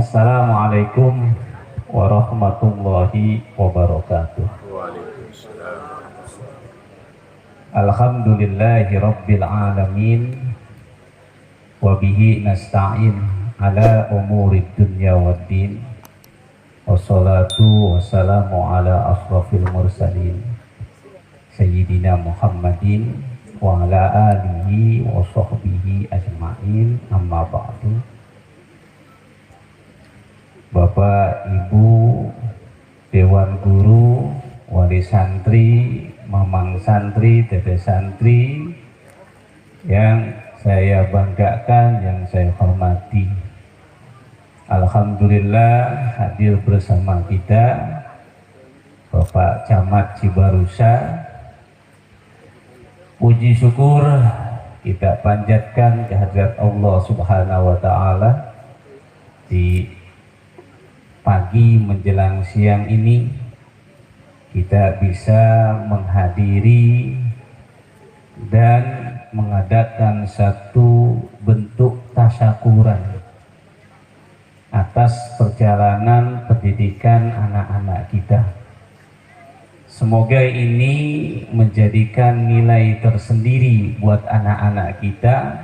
Assalamualaikum warahmatullahi wabarakatuh. Waalaikumsalam. Alhamdulillahi rabbil alamin. Wabihi nasta'in ala umurid dunya waddin. Wassalatu wassalamu ala asrafil mursalin Sayyidina Muhammadin wa ala alihi wa sahbihi ajma'in, amma ba'du. Bapak, Ibu, Dewan Guru, Wali Santri, Mamang Santri, Dede Santri yang saya banggakan, yang saya hormati. Alhamdulillah hadir bersama kita Bapak Camat Cibarusa. Puji syukur kita panjatkan kehadirat Allah Subhanahu wa Ta'ala di pagi menjelang siang ini kita bisa menghadiri dan mengadakan satu bentuk tasyakuran atas perjalanan pendidikan anak-anak kita. Semoga ini menjadikan nilai tersendiri buat anak-anak kita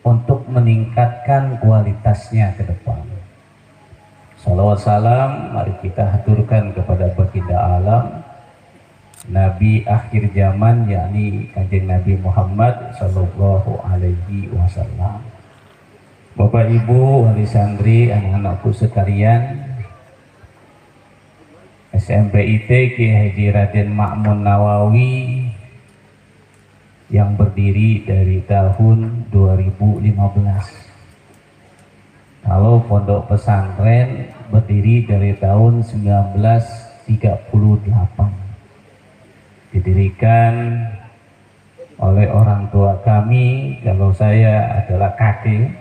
untuk meningkatkan kualitasnya ke depan. Salawat salam mari kita haturkan kepada baginda alam, Nabi akhir zaman, yakni Kanjeng Nabi Muhammad sallallahu alaihi wasallam. Bapak Ibu wali santri, anak-anakku sekalian, SMPIT Kiai Haji Raden Ma'mun Nawawi yang berdiri dari tahun 2015. Kalau pondok pesantren berdiri dari tahun 1938. Didirikan oleh orang tua kami, kalau saya adalah kakek,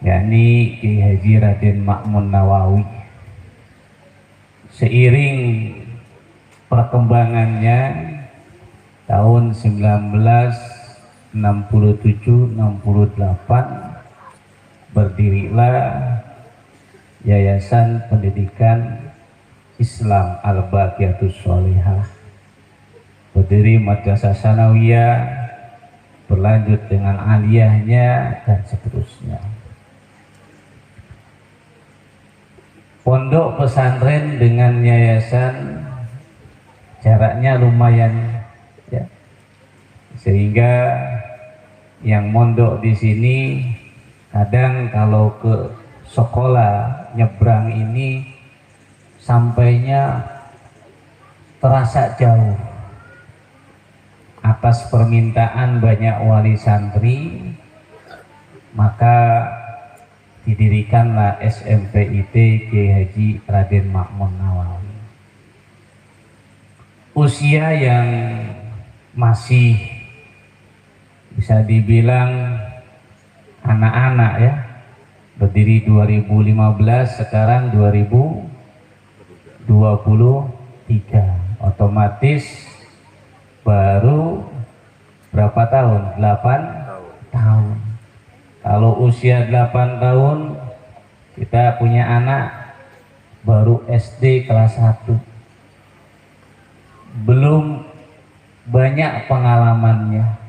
yakni Kiai Haji Raden Ma'mun Nawawi. Seiring perkembangannya tahun 1967-68 berdirilah Yayasan Pendidikan Islam Al-Baqiyatus Sholihah, berdiri Madrasah Sanawiyah, berlanjut dengan aliyahnya dan seterusnya. Pondok pesantren dengan yayasan jaraknya lumayan, ya, sehingga yang mondok di sini kadang kalau ke sekolah nyebrang ini sampainya terasa jauh. Atas permintaan banyak wali santri, maka didirikanlah SMPIT Kiai Haji Raden Ma'mun Nawawi. Usia yang masih bisa dibilang anak-anak, ya, berdiri 2015, sekarang 2023, otomatis baru berapa tahun? 8 tahun. Kalau usia 8 tahun kita punya anak baru SD kelas 1, belum banyak pengalamannya.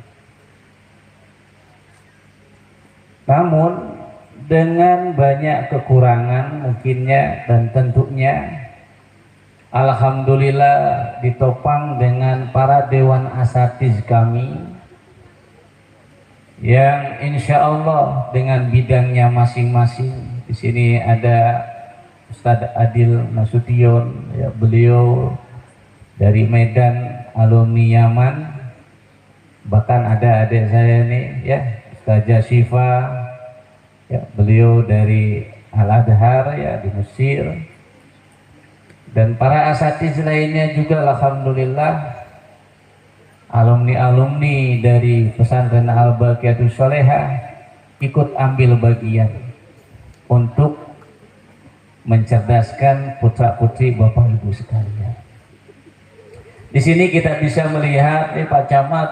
Namun dengan banyak kekurangan mungkinnya dan tentunya, alhamdulillah ditopang dengan para dewan asatiz kami yang insya Allah dengan bidangnya masing-masing. Di sini ada Ustadz Adil Nasution, ya, beliau dari Medan, alumni Yaman. Bahkan ada adik saya nih, ya, Ustazah Syifa, ya, beliau dari Al-Adhar, ya, di Mesir, dan para asatiz lainnya juga alhamdulillah alumni-alumni dari pesantren Al-Baqiyatus Sholihah ikut ambil bagian untuk mencerdaskan putra-putri Bapak Ibu sekalian. Di sini kita bisa melihat, Pak Camat,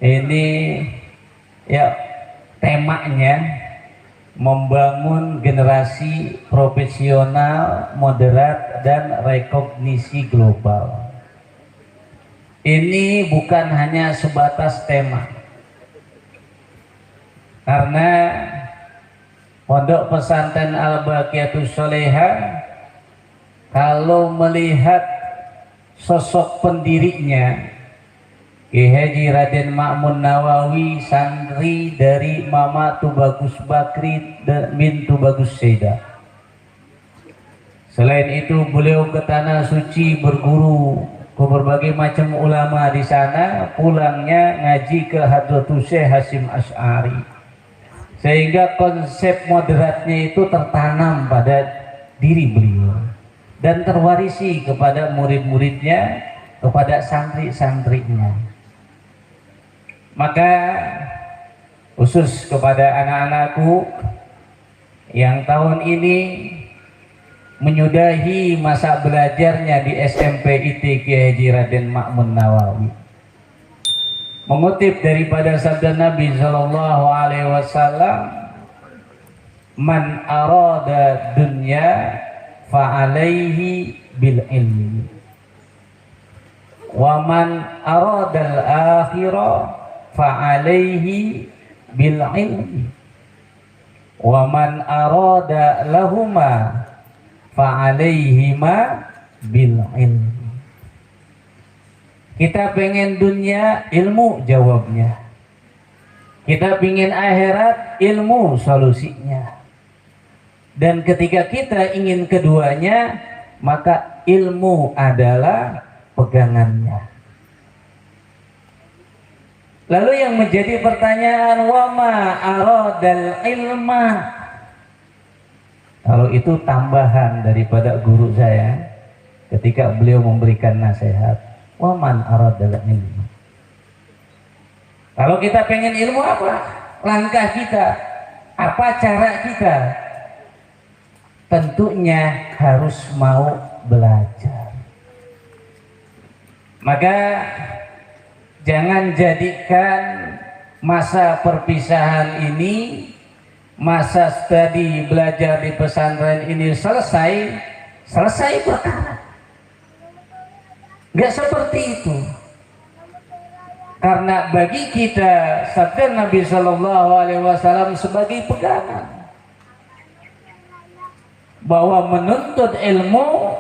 ini ya temanya membangun generasi profesional, moderat, dan rekognisi global. Ini bukan hanya sebatas tema, karena Pondok Pesantren Al-Baqiyatus Sholihah kalau melihat sosok pendirinya Kiai Haji Raden Ma'mun Nawawi, santri dari Mama Tubagus Bakri bin Tubagus Seda. Selain itu beliau ke tanah suci berguru ke berbagai macam ulama di sana, pulangnya ngaji ke Hadratus Syekh Hasyim Asy'ari. Sehingga konsep moderatnya itu tertanam pada diri beliau dan terwarisi kepada murid-muridnya, kepada santri-santrinya. Maka khusus kepada anak-anakku yang tahun ini menyudahi masa belajarnya di SMP IT Kiai Haji Raden Ma'mun Nawawi, mengutip daripada sabda Nabi Sallallahu Alaihi Wasallam, man arada dunya fa'alaihi bil ilmi wa man arada al akhirah fa'alaihi bil ilmi wa man arada lahuma fa'alaihima bil ilmi. Kita pengen dunia, ilmu jawabnya. Kita pengen akhirat, ilmu solusinya. Dan ketika kita ingin keduanya, maka ilmu adalah pegangannya. Lalu yang menjadi pertanyaan, wama aradal ilma. Kalau itu tambahan daripada guru saya ketika beliau memberikan nasihat, waman aradal ilma. Kalau kita pengen ilmu, apa langkah kita, apa cara kita? Tentunya harus mau belajar. Maka jangan jadikan masa perpisahan ini, masa studi belajar di pesantren ini selesai perkara. Nggak seperti itu. Karena bagi kita sabda Nabi Shallallahu Alaihi Wasallam sebagai pegangan bahwa menuntut ilmu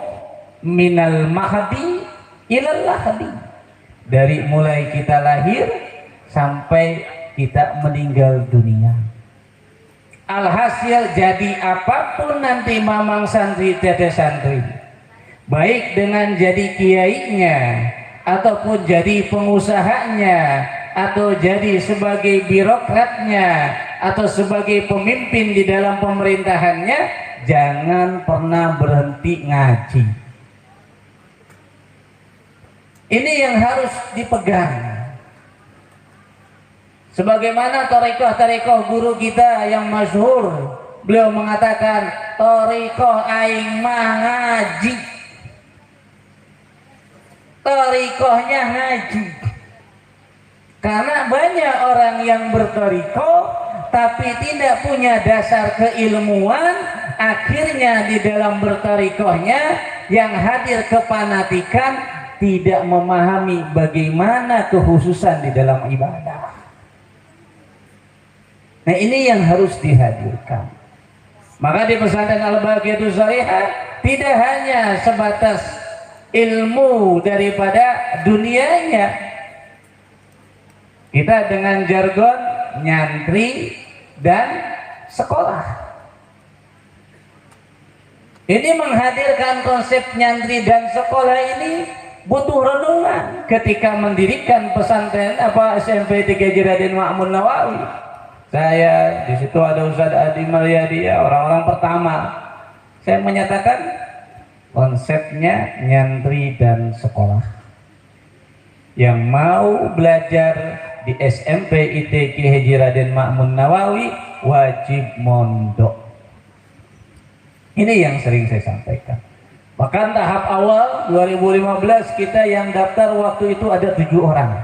minal mahdi ilal lahdi, dari mulai kita lahir sampai kita meninggal dunia. Alhasil jadi apapun nanti mamang santri tete santri, baik dengan jadi kiainya ataupun jadi pengusahanya atau jadi sebagai birokratnya atau sebagai pemimpin di dalam pemerintahannya, jangan pernah berhenti ngaji. Ini yang harus dipegang. Sebagaimana tarekoh guru kita yang masyhur, beliau mengatakan tarekoh aing mah ngaji. Tarekohnya ngaji. Karena banyak orang yang bertarekoh tapi tidak punya dasar keilmuan, akhirnya di dalam bertarekohnya yang hadir kepanatikan, tidak memahami bagaimana kekhususan di dalam ibadah. Nah, ini yang harus dihadirkan. Maka di pesantren Al-Baqiyatus Sholihah tidak hanya sebatas ilmu daripada dunianya. Kita dengan jargon nyantri dan sekolah. Ini menghadirkan konsep nyantri dan sekolah ini butuh renungan ketika mendirikan pesantren SMP 3 Raden Ma'mun Nawawi. Saya di situ ada Ustaz Adi Maryadi, orang-orang pertama. Saya menyatakan konsepnya nyantri dan sekolah. Yang mau belajar di SMP IT Kiai Haji Raden Ma'mun Nawawi wajib mondok. Ini yang sering saya sampaikan. Bahkan tahap awal 2015 kita yang daftar waktu itu ada 7 orang.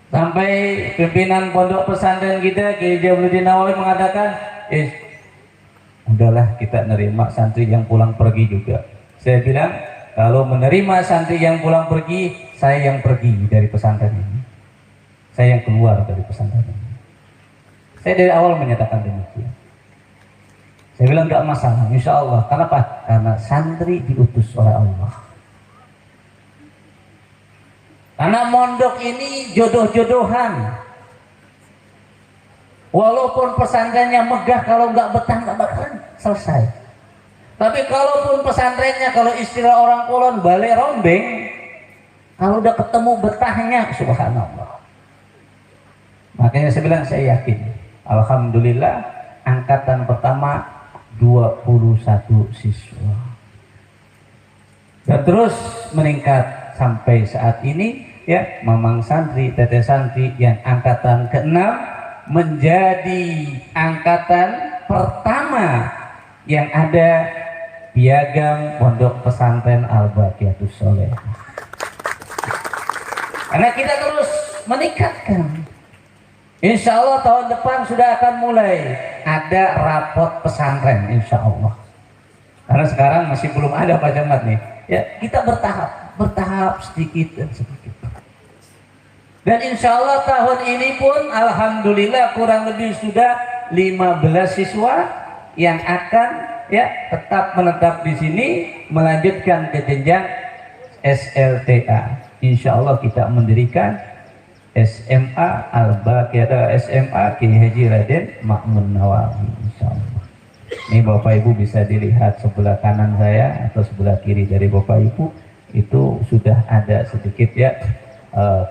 Sampai pimpinan pondok pesantren kita Kiai Jabluddin Nawawi mengatakan, udahlah kita nerima santri yang pulang pergi juga. Saya bilang, kalau menerima santri yang pulang pergi, saya yang pergi dari pesantren ini. Saya yang keluar dari pesantren ini. Saya dari awal menyatakan demikian. Saya bilang enggak masalah, insya Allah. Kenapa? Karena santri diutus oleh Allah. Karena mondok ini jodoh-jodohan. Walaupun pesantrennya megah, kalau nggak betah nggak bakalan selesai. Tapi kalaupun pesantrennya, kalau istilah orang Kulon, balai rombeng, kalau udah ketemu betahnya, subhanallah. Makanya saya bilang, saya yakin, alhamdulillah, angkatan pertama 21 siswa. Dan terus meningkat sampai saat ini. Ya, mamang santri, teteh santri yang angkatan ke-6 menjadi angkatan pertama yang ada piagam Pondok Pesantren Al-Baqiyatus Sholehah. Karena kita terus meningkatkan. Insya Allah tahun depan sudah akan mulai ada rapot pesantren, insya Allah. Karena sekarang masih belum ada Pak Camat nih. Ya, kita bertahap sedikit dan sedikit. Dan insya Allah tahun ini pun alhamdulillah kurang lebih sudah 15 siswa yang akan tetap menetap di sini melanjutkan ke jenjang SLTA. Insya Allah kita mendirikan SMA Al-Baqiyah, SMA Kiai Haji Raden Ma'mun Nawawi, insya Allah. Ini Bapak Ibu bisa dilihat sebelah kanan saya atau sebelah kiri dari Bapak Ibu, itu sudah ada sedikit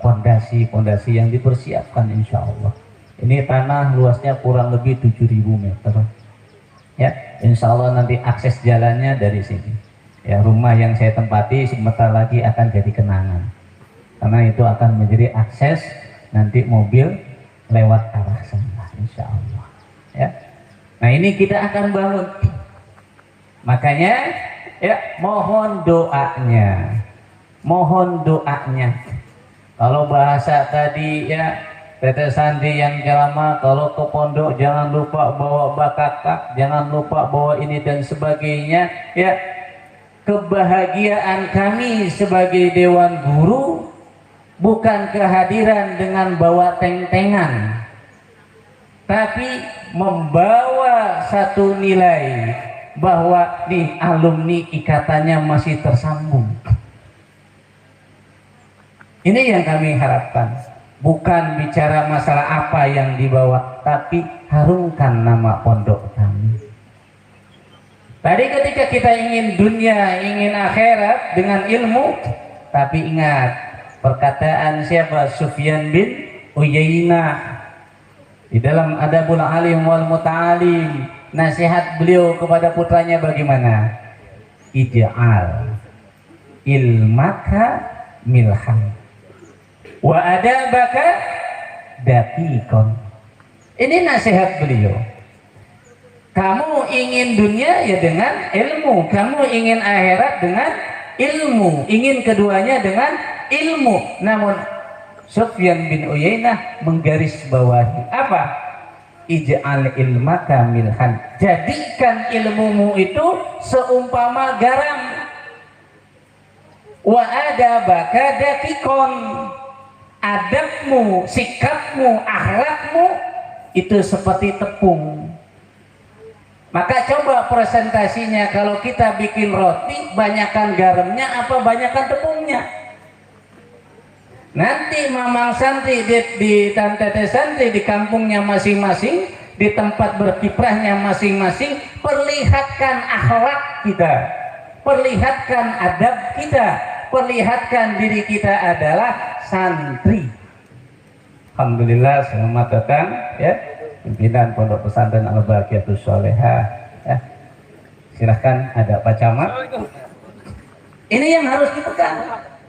fondasi yang dipersiapkan insya Allah. Ini tanah luasnya kurang lebih 7.000 meter. Ya, insya Allah nanti akses jalannya dari sini. Ya, rumah yang saya tempati sebentar lagi akan jadi kenangan. Karena itu akan menjadi akses nanti mobil lewat arah sana insya Allah. Ya. Nah, ini kita akan bangun. Makanya mohon doanya. Mohon doanya. Kalau bahasa tadi teteh santri yang ceramah, kalau ke pondok jangan lupa bawa bakakak, jangan lupa bawa ini dan sebagainya. Ya, kebahagiaan kami sebagai dewan guru bukan kehadiran dengan bawa teng-tengan, tapi membawa satu nilai bahwa nih alumni ikatannya masih tersambung. Ini yang kami harapkan, bukan bicara masalah apa yang dibawa, tapi harumkan nama pondok kami. Tadi ketika kita ingin dunia, ingin akhirat dengan ilmu, tapi ingat perkataan siapa? Sufyan bin Uyainah di dalam Adabul Alim wal Muta'alim, nasihat beliau kepada putranya bagaimana? Ij'al ilmaka milhan wa adabaka daqiqan. Ini nasihat beliau. Kamu ingin dunia ya dengan ilmu, kamu ingin akhirat dengan ilmu, ingin keduanya dengan ilmu. Namun Sufyan bin Uyainah menggarisbawahi apa? Ij'al ilmaka milhan, jadikan ilmumu itu seumpama garam. Wa adabaka daqiqan, adabmu, sikapmu, akhlakmu itu seperti tepung. Maka coba presentasinya, kalau kita bikin roti, banyakkan garamnya apa banyakkan tepungnya? Nanti mamang santri di tante santri di kampungnya masing-masing, di tempat berkiprahnya masing-masing, perlihatkan akhlak kita, perlihatkan adab kita, perlihatkan diri kita adalah santri. Alhamdulillah, selamat datang pimpinan Pondok Pesantren Al-Baqiyatus Sholehah. Silahkan, ada Pak Camat. Ini yang harus dipegang.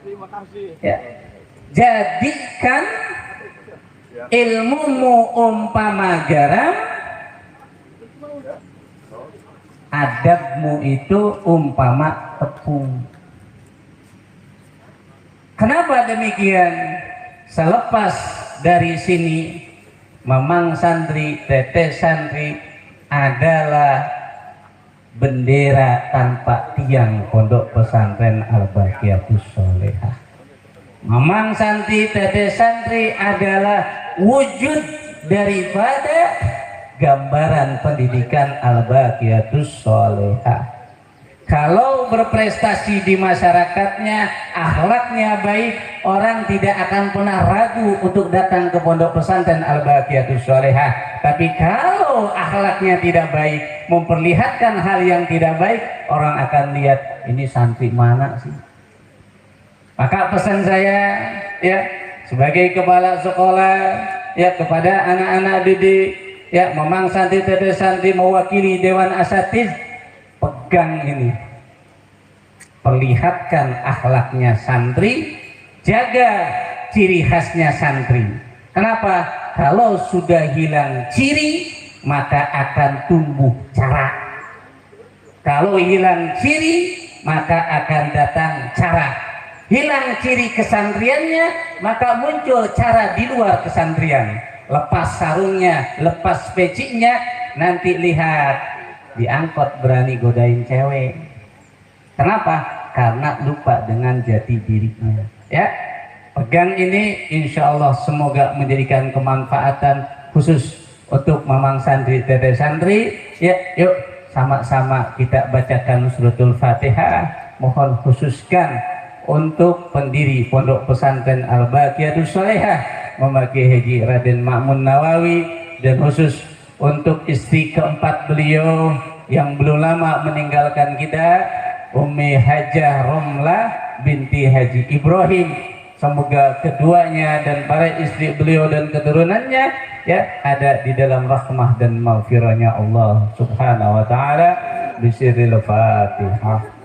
Terima kasih. Jadikan ilmumu umpama garam, adabmu itu umpama tepung. Kenapa demikian? Selepas dari sini Mamang santri, Teteh santri adalah bendera tanpa tiang Pondok Pesantren Al-Baqiyatus Sholihah. Mamang santri, Teteh santri adalah wujud daripada gambaran pendidikan Al-Baqiyatus Sholihah. Kalau berprestasi di masyarakatnya, akhlaknya baik, orang tidak akan pernah ragu untuk datang ke Pondok Pesantren Al-Baqiyatus Sholihah. Tapi kalau akhlaknya tidak baik, memperlihatkan hal yang tidak baik, orang akan lihat ini santri mana sih. Maka pesan saya ya sebagai kepala sekolah ya kepada anak-anak didik ya, Mamang santri, Teteh santri mewakili Dewan Asatiz, pegang ini, perlihatkan akhlaknya santri, jaga ciri khasnya santri. Kenapa? Kalau sudah hilang ciri, maka akan tumbuh cara. Kalau hilang ciri, maka akan datang cara. Hilang ciri kesantriannya, maka muncul cara di luar kesantrian. Lepas sarungnya, lepas pecinya, nanti lihat diangkut berani godain cewek. Kenapa? Karena lupa dengan jati dirinya. Ya, pegang ini, insya Allah semoga menjadikan kemanfaatan khusus untuk Mamang santri, Teteh santri. Ya, yuk sama-sama kita bacakan suratul Fatihah. Mohon khususkan untuk pendiri Pondok Pesantren Al-Baqiyatus Sholihah, Memakai Haji Raden Ma'mun Nawawi, dan khusus untuk istri keempat beliau yang belum lama meninggalkan kita, Umi Hajah Romlah binti Haji Ibrahim. Semoga keduanya dan para istri beliau dan keturunannya ya ada di dalam rahmah dan maghfirahnya Allah Subhanahu wa taala. Bisiril Fatihah.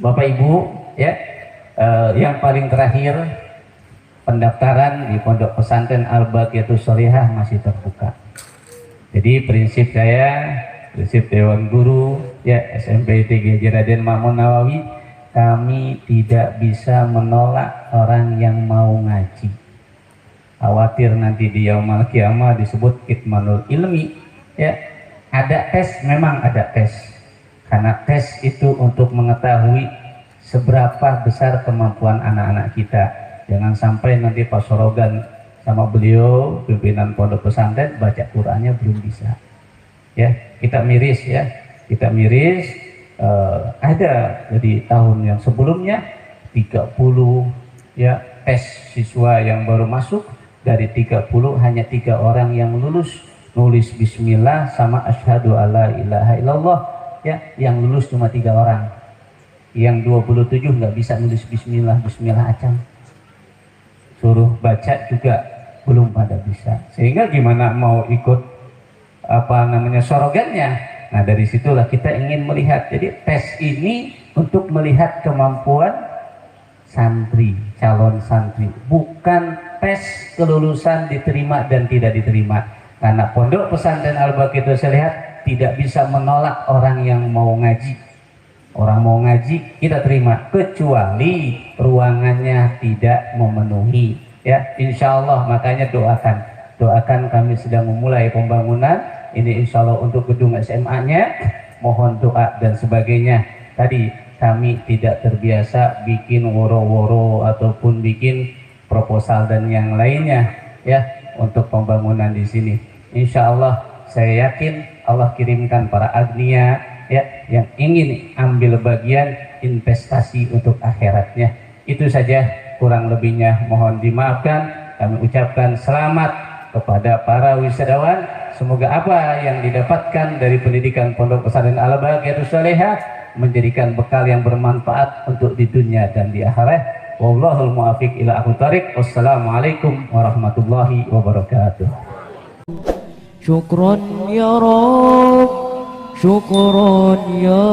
Bapak Ibu ya, yang paling terakhir pendaftaran di Pondok Pesantren Al-Baqiyatus Sholihah masih terbuka. Jadi prinsip saya, prinsip Dewan Guru ya SMP TGJ Raden Ma'mun Nawawi, kami tidak bisa menolak orang yang mau ngaji. Khawatir nanti di Yaumul Qiyamah disebut kitmanul ilmi ya. Ada tes, memang ada tes. Karena tes itu untuk mengetahui seberapa besar kemampuan anak-anak kita. Jangan sampai nanti Pak Sorogan sama beliau pimpinan Pondok Pesantren baca Qur'annya belum bisa. Ya, kita miris ya. Kita miris ada dari tahun yang sebelumnya 30 ya tes siswa yang baru masuk, dari 30 hanya 3 orang yang lulus nulis bismillah sama asyhadu alla ilaha illallah ya, yang lulus cuma 3 orang. Yang 27 nggak bisa nulis bismillah acang, suruh baca juga belum pada bisa. Sehingga gimana mau ikut apa namanya sorogannya. Nah dari situlah kita ingin melihat. Jadi tes ini untuk melihat kemampuan santri, calon santri, bukan tes kelulusan diterima dan tidak diterima. Karena Pondok Pesantren Al-Baqiyatus Sholihah tidak bisa menolak orang yang mau ngaji. Orang mau ngaji kita terima, kecuali ruangannya tidak memenuhi. Ya, insya Allah makanya doakan kami sedang memulai pembangunan ini, insya Allah untuk gedung SMA-nya. Mohon doa dan sebagainya. Tadi kami tidak terbiasa bikin woro-woro ataupun bikin proposal dan yang lainnya ya untuk pembangunan di sini. Insya Allah saya yakin Allah kirimkan para agnia ya yang ingin ambil bagian investasi untuk akhiratnya. Itu saja, kurang lebihnya mohon dimaafkan. Kami ucapkan selamat kepada para wisadawan. Semoga apa yang didapatkan dari pendidikan Pondok Pesantren Al-Baqiyatus Sholihah menjadikan bekal yang bermanfaat untuk di dunia dan di akhirat. Wallahul muwaffiq ila aqwamit thoriq. Wassalamualaikum warahmatullahi wabarakatuh. شكرا يا رب شكرا يا